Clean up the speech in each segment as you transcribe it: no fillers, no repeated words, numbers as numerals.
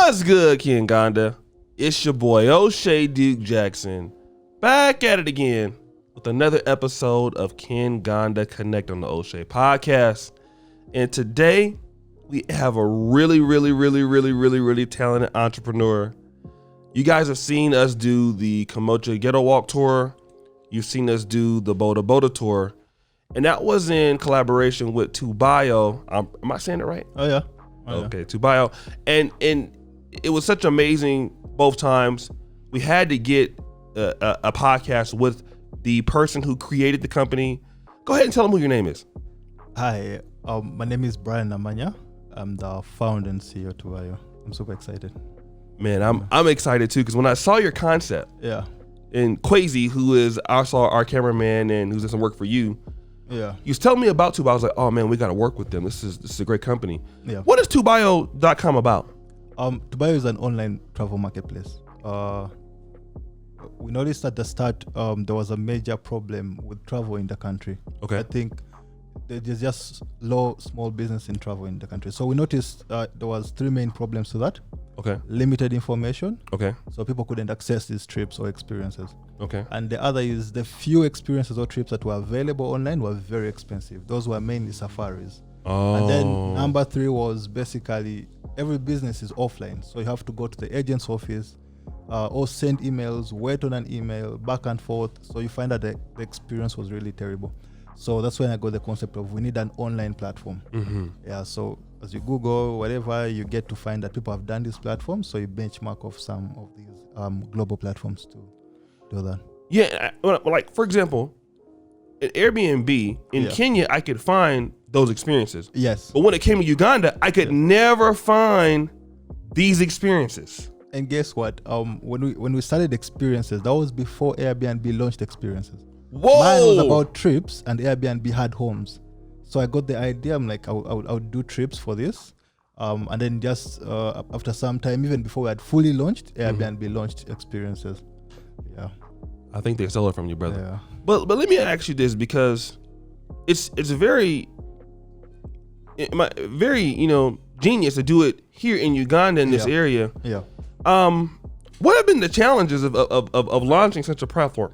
What's good, Uganda? It's your boy O'Shea Duke Jackson, back at it again with another episode of Uganda Connect on the O'Shea podcast. And today we have a really talented entrepreneur. You guys have seen us do the Kamocha Ghetto Walk tour. You've seen us do the Boda Boda tour. And that was in collaboration with Tobio. Am I saying it right? Oh yeah. Okay, Tobio. And it was such amazing both times. We had to get a podcast with the person who created the company. Go ahead and tell them who your name is. Hi, my name is Brian Namanya. I'm the founder and CEO of Tobio. I'm super excited. Man, I'm excited too, because when I saw your concept, and Quasi, who is also our cameraman and who's done some work for you, you was telling me about Tobio. I was like, oh man, we got to work with them. This is a great company. Yeah. What is Tobio.com about? Tobio is an online travel marketplace. We noticed at the start there was a major problem with travel in the country. Okay. I think there's just small business in travel in the country. So we noticed there was three main problems to that. Okay. Limited information. Okay. So people couldn't access these trips or experiences. Okay. And the other is the few experiences or trips that were available online were very expensive. Those were mainly safaris. Oh. And then number three was basically every business is offline. So you have to go to the agent's office or send emails, wait on an email, back and forth. So you find that the experience was really terrible. So that's when I got the concept of we need an online platform. Mm-hmm. Yeah, so as you Google, whatever, you get to find that people have done this platform. So you benchmark off some of these global platforms to do that. Yeah, like for example, at Airbnb in Kenya, I could find those experiences. Yes. But when it came to Uganda, I could never find these experiences. And guess what? When we started experiences, that was before Airbnb launched experiences. Whoa! Mine was about trips, and Airbnb had homes. So I got the idea. I'm like, I would do trips for this, and then just after some time, even before we had fully launched, Airbnb launched experiences. Yeah, I think they stole it from you, brother. Yeah. But let me ask you this, because it's very genius to do it here in Uganda in this area. Yeah. What have been the challenges of launching such a platform?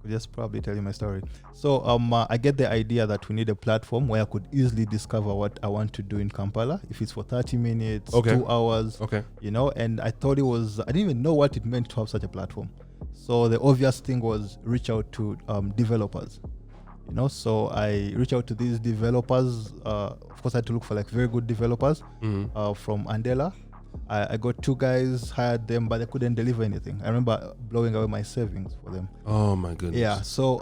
Just probably tell you my story. So I get the idea that we need a platform where I could easily discover what I want to do in Kampala. If it's for 30 minutes, 2 hours, and I thought I didn't even know what it meant to have such a platform. So the obvious thing was reach out to developers. So I reach out to these developers. Of course, I had to look for like very good developers from Andela. I got 2 guys, hired them, but they couldn't deliver anything. I remember blowing away my savings for them. Oh my goodness. Yeah. So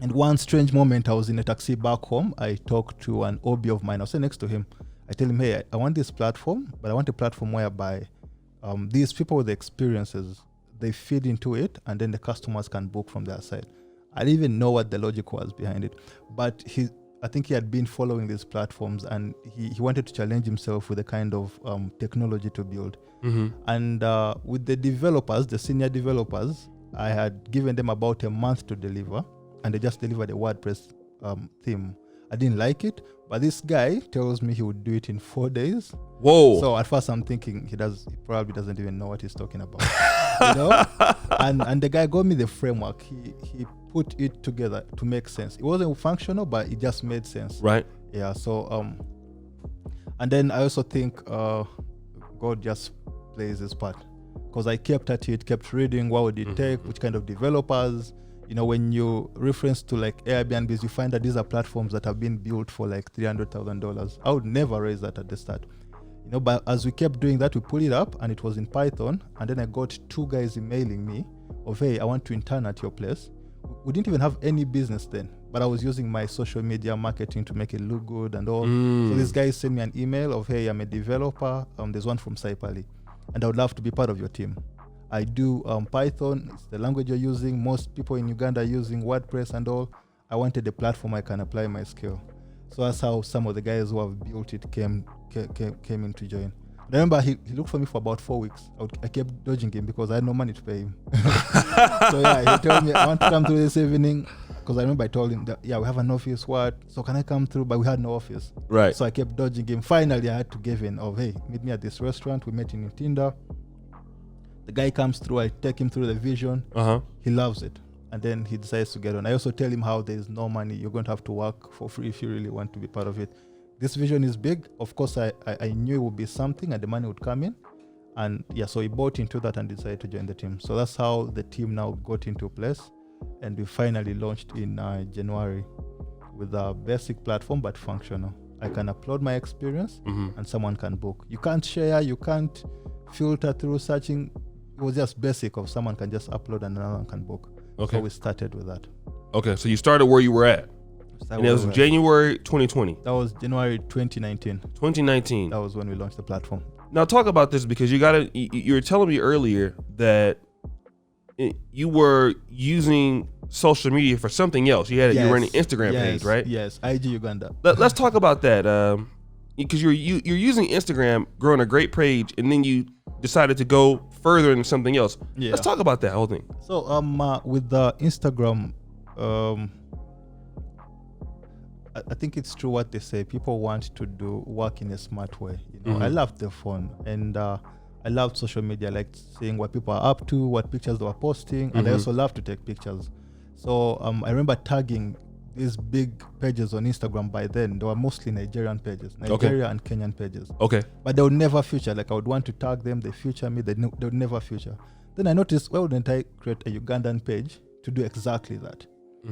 and one strange moment, I was in a taxi back home. I talked to an OB of mine. I was sitting next to him. I tell him, hey, I want this platform, but I want a platform whereby these people with the experiences, they feed into it, and then the customers can book from their side. I didn't even know what the logic was behind it, but I think he had been following these platforms, and he wanted to challenge himself with the kind of technology to build. Mm-hmm. And with the developers, the senior developers, I had given them about a month to deliver, and they just delivered a WordPress theme. I didn't like it, but this guy tells me he would do it in 4 days. Whoa! So at first I'm thinking he probably doesn't even know what he's talking about. And the guy got me the framework. He put it together to make sense. It wasn't functional, but it just made sense. Right. Yeah. So and then I also think God just plays his part, because I kept at it, kept reading what would it take, which kind of developers. When you reference to like Airbnbs, you find that these are platforms that have been built for like $300,000. I would never raise that at the start. But as we kept doing that, we pulled it up and it was in Python. And then I got 2 guys emailing me of, hey, I want to intern at your place. We didn't even have any business then, but I was using my social media marketing to make it look good and all. So this guy sent me an email of, hey, I'm a developer. There's one from Saipali, and I would love to be part of your team. I do Python. It's the language you're using. Most people in Uganda are using WordPress and all. I wanted a platform I can apply my skill. So that's how some of the guys who have built it came in to join. I remember he looked for me for about 4 weeks. I kept dodging him because I had no money to pay him. So he told me, I want to come through this evening. because I remember I told him that, yeah, we have an office, what? So can I come through? But we had no office. Right. So I kept dodging him. Finally, I had to give in of, hey, meet me at this restaurant. We met in Tinder. The guy comes through. I take him through the vision. He loves it. And then he decides to get on. I also tell him how there's no money. You're going to have to work for free if you really want to be part of it. This vision is big. Of course, I knew it would be something and the money would come in. And yeah, so he bought into that and decided to join the team. So that's how the team now got into place. And we finally launched in January with a basic platform, but functional. I can upload my experience and someone can book. You can't share, you can't filter through searching. It was just basic of someone can just upload and another one can book. Okay. So we started with that. Okay, so you started where you were at. And it was January 2020. That was January 2019. 2019. That was when we launched the platform. Now talk about this, because you were telling me earlier that you were using social media for something else. You were an Instagram page, right? Yes, IG Uganda. Let's talk about that, because you're using Instagram, growing a great page, and then you decided to go further into something else. Yeah. Let's talk about that whole thing. So with the Instagram, I think it's true what they say. People want to do work in a smart way. You know, I love the phone, and I love social media, like seeing what people are up to, what pictures they are posting, and I also love to take pictures. So I remember tagging these big pages on Instagram. By then, they were mostly Nigerian pages, Nigeria and Kenyan pages. Okay. But they would never feature. Like I would want to tag them, they feature me, they would never feature. Then I noticed, why wouldn't I create a Ugandan page to do exactly that?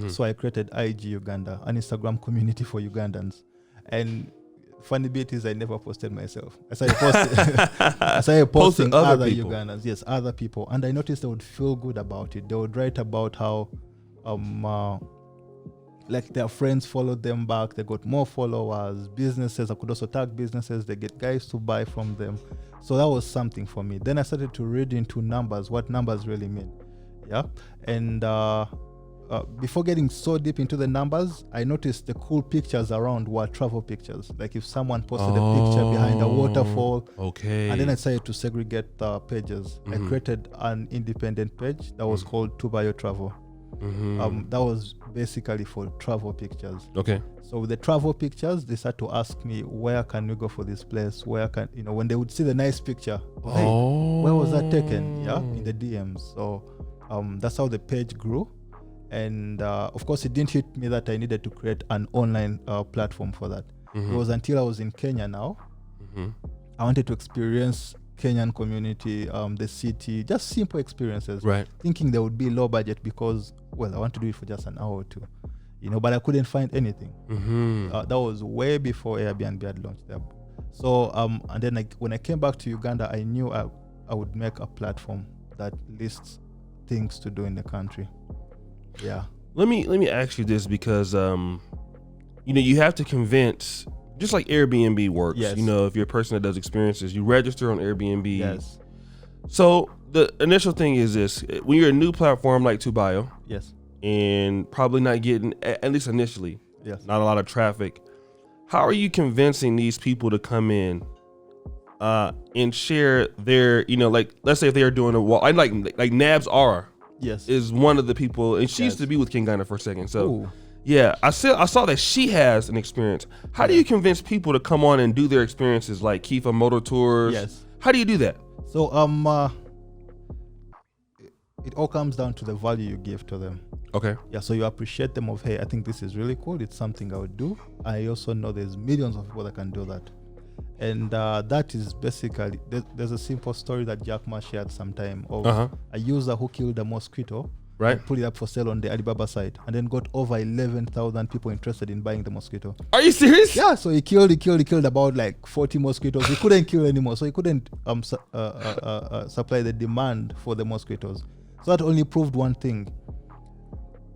So I created IG Uganda, an Instagram community for Ugandans. And funny bit is I never posted myself. I started posting other Ugandans. Yes, other people. And I noticed they would feel good about it. They would write about how like their friends followed them back. They got more followers, businesses. I could also tag businesses. They get guys to buy from them. So that was something for me. Then I started to read into numbers, what numbers really mean. Yeah. And before getting so deep into the numbers, I noticed the cool pictures around were travel pictures. Like if someone posted a picture behind a waterfall. Okay. And then I decided to segregate the pages. I created an independent page that was called Tobio Travel. That was basically for travel pictures. Okay. So with the travel pictures, they start to ask me, where can we go for this place? Where can, when they would see the nice picture, hey, where was that taken? Yeah, in the DMs. So that's how the page grew. And of course, it didn't hit me that I needed to create an online platform for that. It was until I was in Kenya now. I wanted to experience Kenyan community, the city, just simple experiences. Right. Thinking there would be low budget because, well, I want to do it for just an hour or two, but I couldn't find anything. That was way before Airbnb had launched there. So, and then when I came back to Uganda, I knew I would make a platform that lists things to do in the country. Yeah. Let me ask you this, because you have to convince, just like Airbnb works. Yes. If you're a person that does experiences, you register on Airbnb. Yes. So the initial thing is this: when you're a new platform like Tobio, yes, and probably not getting, at least initially, yes, not a lot of traffic, how are you convincing these people to come in and share their, like, let's say if they are doing like Nabs Aura. Yes, is one of the people, and she used to be with King Ghana for a second. So, yeah, I saw that she has an experience. How do you convince people to come on and do their experiences, like Kifa Motor Tours? Yes. How do you do that? So, it all comes down to the value you give to them. Okay. Yeah. So you appreciate them of, hey, I think this is really cool. It's something I would do. I also know there's millions of people that can do that. And that is basically, there's a simple story that Jack Ma shared sometime of a user who killed a mosquito, right? Put it up for sale on the Alibaba site, and then got over 11,000 people interested in buying the mosquito. Are you serious? Yeah. So he killed about like 40 mosquitoes. He couldn't kill anymore, so he couldn't supply the demand for the mosquitoes. So that only proved one thing.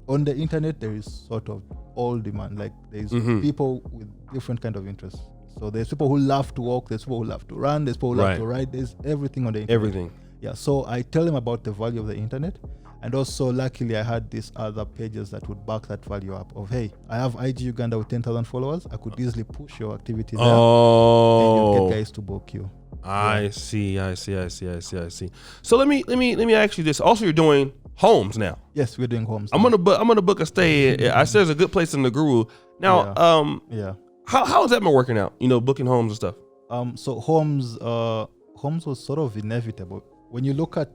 On the internet, there is sort of all demand. Like there's people with different kind of interests. So there's people who love to walk, there's people who love to run, there's people who love to ride, there's everything on the internet. Everything. Yeah, so I tell them about the value of the internet. And also, luckily, I had these other pages that would back that value up of, hey, I have IG Uganda with 10,000 followers. I could easily push your activity there. And you get guys to book you. I see. So let me ask you this. Also, you're doing homes now. Yes, we're doing homes. I'm gonna book a stay. I said there's a good place in the Guru. Now, how has that been working out? Booking homes and stuff. So homes was sort of inevitable. When you look at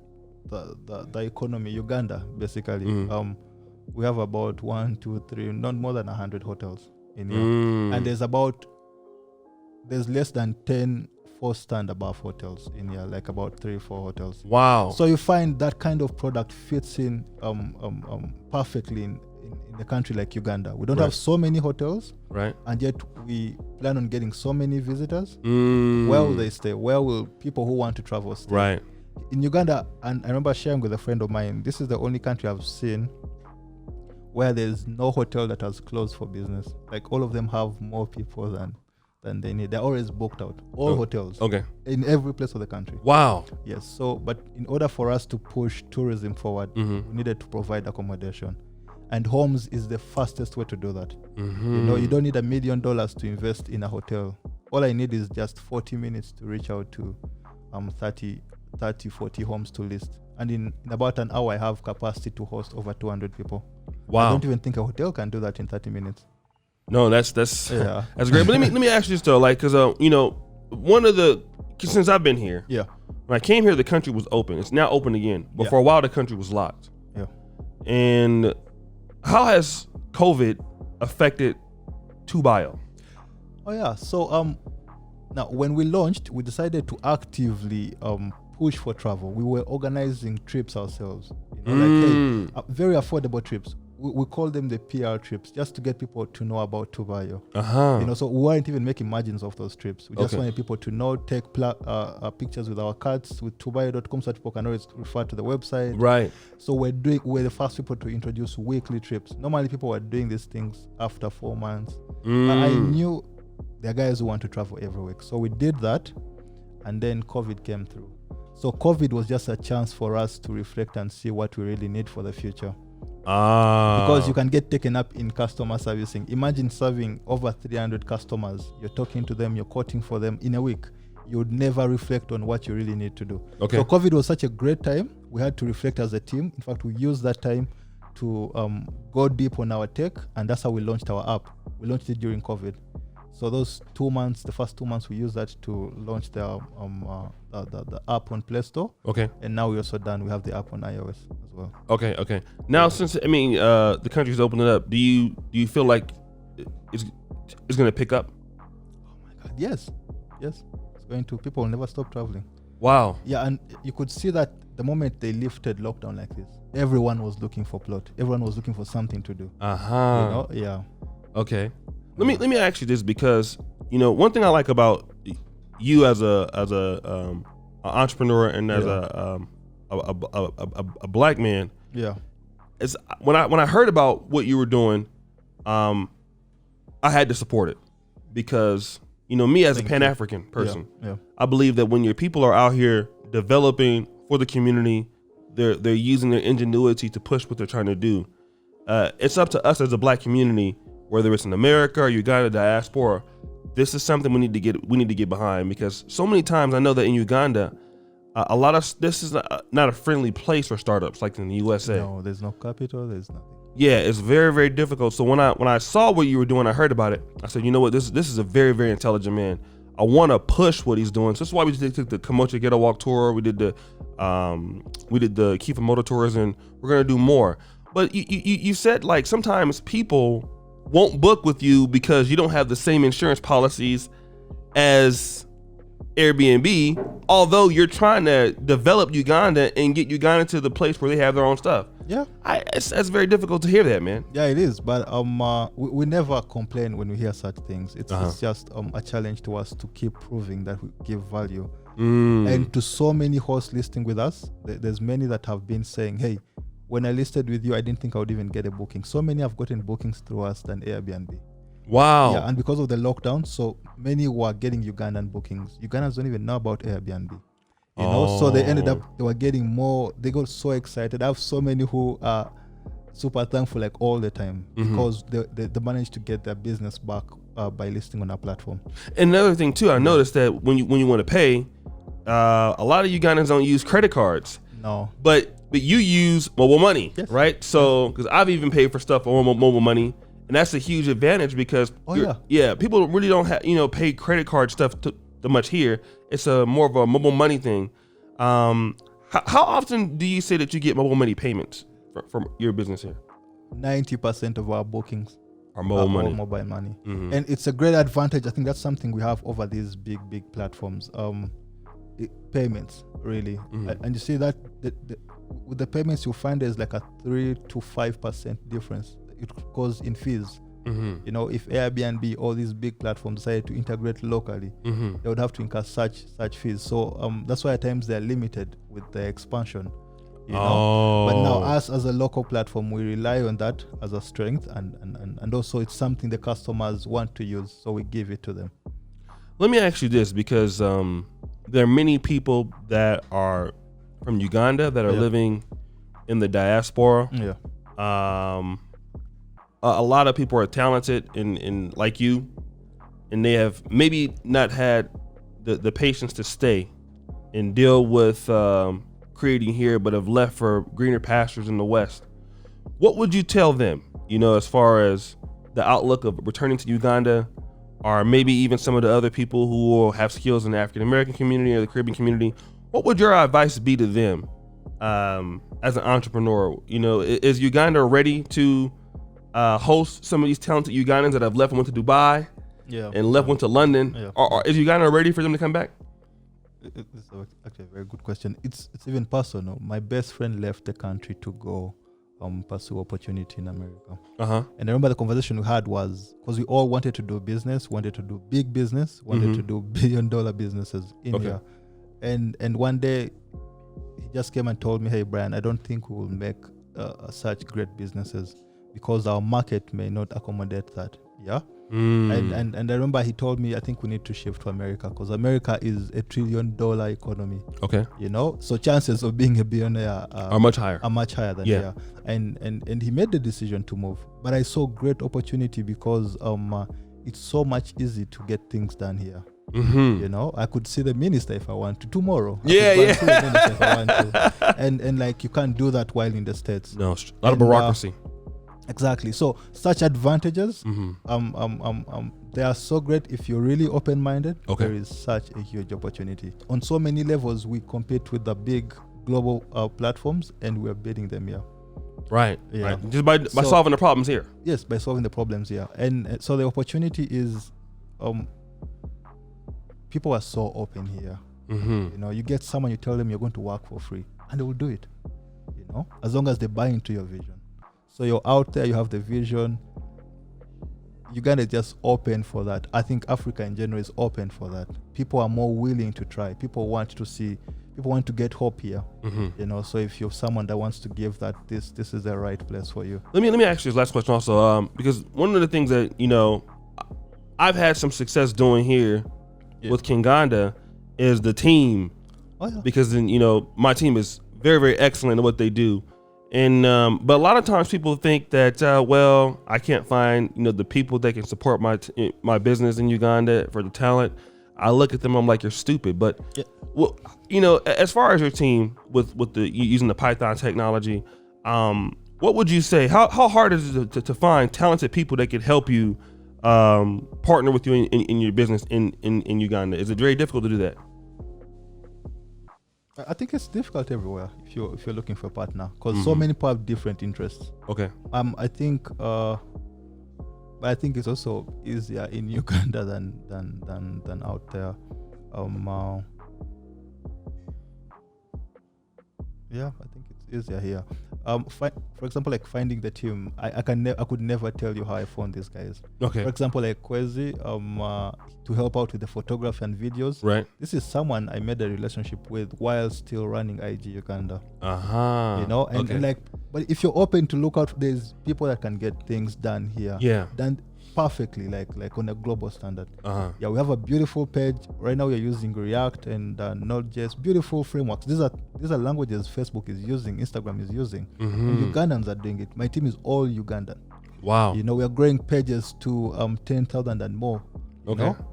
the economy, Uganda, basically, we have about 1, 2, 3, not more than 100 hotels in here. And there's less than 10 4-star and above hotels in here, like about 3, 4 hotels. Wow. So you find that kind of product fits in perfectly in a country like Uganda. We don't have so many hotels, right? And yet we plan on getting so many visitors. Where will they stay? Where will people who want to travel stay? Right. In Uganda, and I remember sharing with a friend of mine, this is the only country I've seen where there's no hotel that has closed for business. Like all of them have more people than they need. They're always booked out. All hotels. Okay. In every place of the country. Wow. Yes. So, but in order for us to push tourism forward, we needed to provide accommodation. And homes is the fastest way to do that. You don't need $1 million to invest in a hotel. All I need is just 40 minutes to reach out to 30, 40 homes to list. And in about an hour, I have capacity to host over 200 people. Wow. I don't even think a hotel can do that in 30 minutes. No, that's that's great. But let me ask you this though, like, because since I've been here, when I came here, the country was open. It's now open again, but for a while the country was locked. Yeah. And how has COVID affected Tobio? Oh yeah. So now when we launched, we decided to actively push for travel. We were organizing trips ourselves. Very affordable trips. We call them the PR trips, just to get people to know about Tobio. So we weren't even making margins of those trips. We just wanted people to know, take pictures with our cards with Tobio.com so that people can always refer to the website. Right. So we're the first people to introduce weekly trips. Normally people were doing these things after 4 months. But I knew there are guys who want to travel every week. So we did that, and then COVID came through. So COVID was just a chance for us to reflect and see what we really need for the future. Because you can get taken up in customer servicing. Imagine serving over 300 customers. You're talking to them, you're quoting for them in a week. You would never reflect on what you really need to do. Okay. So COVID was such a great time. We had to reflect as a team. In fact, we used that time to go deep on our tech, and that's how we launched our app. We launched it during COVID. So those 2 months, the first 2 months, we used that to launch the app on Play Store. Okay. And now we're also done. We have the app on iOS as well. Okay. Now, since the country's opening up, do you feel like it's going to pick up? Oh my God, yes, it's going to. People will never stop traveling. Wow. Yeah, and you could see that the moment they lifted lockdown like this, everyone was looking for plot. Everyone was looking for something to do. Yeah. Okay. Let me ask you this, because one thing I like about you as a entrepreneur and as a black man, is when I heard about what you were doing, I had to support it, because me as a Pan-African person, I believe that when your people are out here developing for the community, they're using their ingenuity to push what they're trying to do. It's up to us as a black community, whether it's in America or Uganda diaspora. This is something we need to get behind, because so many times I know that in Uganda, a lot of this is not a friendly place for startups like in the USA. No, there's no capital. There's nothing. Yeah, it's very, very difficult. So when I saw what you were doing, I heard about it. I said, you know what, this is a very, very intelligent man. I want to push what he's doing. So that's why we took the Kamocha Ghetto Walk tour. We did the Kifa Motor tours, and we're gonna do more. But you said, like, sometimes people won't book with you because you don't have the same insurance policies as Airbnb, although you're trying to develop Uganda and get Uganda to the place where they have their own stuff. Yeah, that's very difficult to hear that, man. Yeah, it is. But we never complain when we hear such things. It's just a challenge to us to keep proving that we give value. And to so many hosts listing with us, there's many that have been saying, hey, when I listed with you, I didn't think I would even get a booking. So many have gotten bookings through us than Airbnb. Wow. Yeah, and because of the lockdown, so many were getting Ugandan bookings. Ugandans don't even know about Airbnb. You know, so they were getting more. They got so excited. I have so many who are super thankful, like, all the time, because they managed to get their business back by listing on our platform. And another thing too, I noticed that when you want to pay, a lot of Ugandans don't use credit cards. No. But but you use mobile money, Yes. right? So, because I've even paid for stuff on mobile money, and that's a huge advantage because people really don't have pay credit card stuff too much here. It's a more of a mobile money thing. How often do you say that you get mobile money payments from your business here? 90% of our bookings are mobile money. Mobile money, Mm-hmm. and it's a great advantage. I think that's something we have over these big platforms. Payments really, and you see that with the payments you find there's like a 3 to 5% difference. It goes in fees. Mm-hmm. If Airbnb, all these big platforms decided to integrate locally, they would have to incur such fees. So that's why at times they're limited with the expansion. But now us as a local platform, we rely on that as a strength, and also it's something the customers want to use, so we give it to them. Let me ask you this, because there are many people that are from Uganda that are living in the diaspora. A lot of people are talented and like you, and they have maybe not had the patience to stay and deal with creating here, but have left for greener pastures in the West. What would you tell them, as far as the outlook of returning to Uganda, or maybe even some of the other people who will have skills in the African American community or the Caribbean community? What would your advice be to them as an entrepreneur? Is Uganda ready to host some of these talented Ugandans that have left and went to Dubai and went to London? Or is Uganda ready for them to come back? It's actually a very good question. It's even personal. My best friend left the country to go pursue opportunity in America. And I remember the conversation we had was because we all wanted to do business, wanted to do big business, wanted to do billion-dollar businesses in here. And one day he just came and told me, "Hey Brian, I don't think we will make such great businesses because our market may not accommodate that." And I remember he told me, "I think we need to shift to America because America is $1 trillion economy." So chances of being a billionaire are much higher. Than here. And he made the decision to move. But I saw great opportunity because it's so much easy to get things done here. I could see the minister if I want to tomorrow. See the minister if I want to. And like you can't do that while in the States. No, a lot of bureaucracy. Exactly. So such advantages, they are so great if you're really open-minded. There is such a huge opportunity. On so many levels, we compete with the big global platforms, and we're beating them here. Right. Just by solving the problems here. Yes, by solving the problems here. And so the opportunity is, people are so open here. You get someone, you tell them you're going to work for free, and they will do it. As long as they buy into your vision. So you're out there, you have the vision. Uganda is just open for that. I think Africa in general is open for that. People are more willing to try. People want to get hope here. So if you're someone that wants to give that, this is the right place for you. Let me ask you this last question also, because one of the things that I've had some success doing here with Kinganda is the team. Because then my team is very, very excellent at what they do. And but a lot of times people think that I can't find the people that can support my business in Uganda for the talent. I look at them, I'm like, you're stupid. But as far as your team with the using the Python technology, what would you say? How hard is it to find talented people that could help you partner with you in your business in Uganda? Is it very difficult to do that? I think it's difficult everywhere if you're looking for a partner because so many people have different interests. I think it's also easier in Uganda than out there. I think it's easier here. For example, like finding the team, I could never tell you how I found these guys. For example, like Kwezi, to help out with the photography and videos. Right. This is someone I made a relationship with while still running IG Uganda. And like, but if you're open to look out, there's people that can get things done here. Done perfectly, like on a global standard. We have a beautiful page right now. We're using React and Node.js, beautiful frameworks. These are languages Facebook is using, Instagram is using, and Ugandans are doing it. My team is all Ugandan. Wow. We are growing pages to 10,000 and more.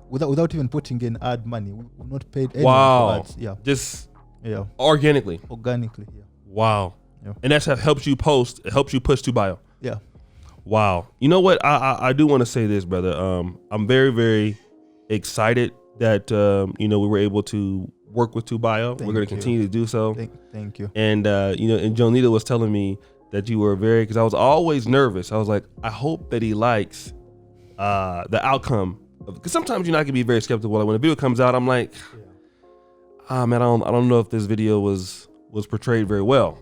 Without even putting in ad money. We've not paid anyone for ads. Just organically. Organically, yeah. Wow. Yeah. And that's what helps you post. It helps you push Tobio. Yeah. Wow. You know what? I do want to say this, brother. I'm very, very excited that we were able to work with Tobio. We're going to continue to do so. Thank you. And and Jonita was telling me that you were because I was always nervous. I was like, I hope that he likes the outcome. Because sometimes I can be very skeptical. Like when a video comes out, I'm like, man, I don't know if this video was portrayed very well.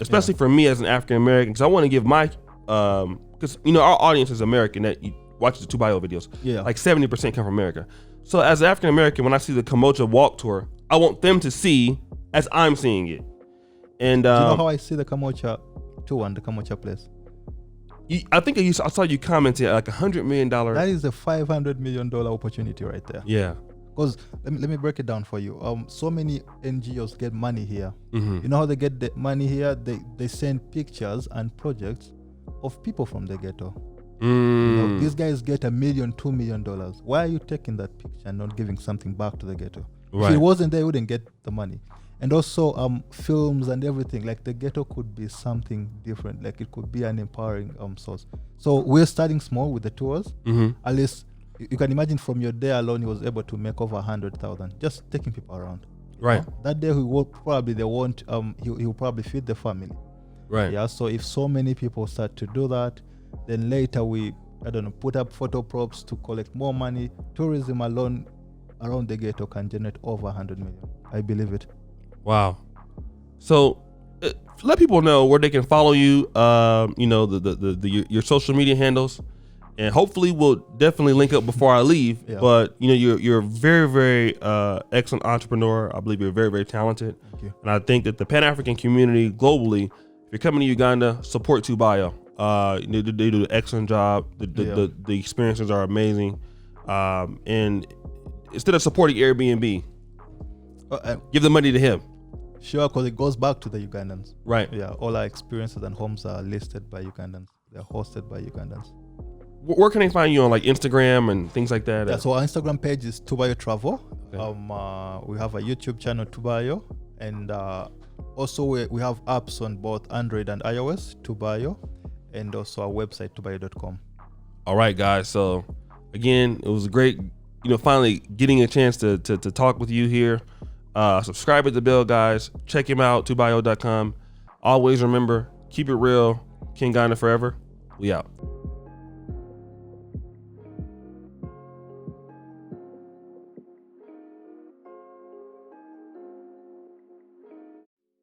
Especially for me as an African American, because I want to give my because our audience is American that watches the Tobio videos. Yeah. Like 70% come from America. So as an African American, when I see the Kamocha walk tour, I want them to see as I'm seeing it. And do you know how I see the Kamocha tour and the Kamocha place? I think I saw you commenting like $100 million. That is a $500 million opportunity right there. Yeah. Because let me break it down for you. So many NGOs get money here. Mm-hmm. You know how they get the money here? They send pictures and projects of people from the ghetto. These guys get $1 million, $2 million. Why are you taking that picture and not giving something back to the ghetto? Right. If it wasn't there, you wouldn't get the money. And also films and everything. Like the ghetto could be something different. Like it could be an empowering source. So we're starting small with the tours. Mm-hmm. At least you can imagine from your day alone, he was able to make over 100,000 just taking people around. Right. That day he will probably he'll probably feed the family. Right. Yeah. So if so many people start to do that, then later we put up photo props to collect more money. Tourism alone around the ghetto can generate over 100 million. I believe it. Wow. So let people know where they can follow you. Your social media handles. And hopefully we'll definitely link up before I leave. Yeah. But you're a very, very excellent entrepreneur. I believe you're very, very talented. Thank you. And I think that the Pan-African community globally, if you're coming to Uganda, support Tobio. They do an excellent job. The experiences are amazing. And instead of supporting Airbnb, give the money to him. Sure, because it goes back to the Ugandans. Right. Yeah. All our experiences and homes are listed by Ugandans. They're hosted by Ugandans. Where can they find you on like Instagram and things like that? Yeah, so our Instagram page is Tobio Travel. Okay. We have a YouTube channel, Tobio, and also we have apps on both Android and iOS, Tobio, and also our website, tobio.com. All right, guys. So again, it was great, finally getting a chance to talk with you here. Subscribe at the bell, guys. Check him out, tobio.com. Always remember, keep it real. King Ghana forever. We out.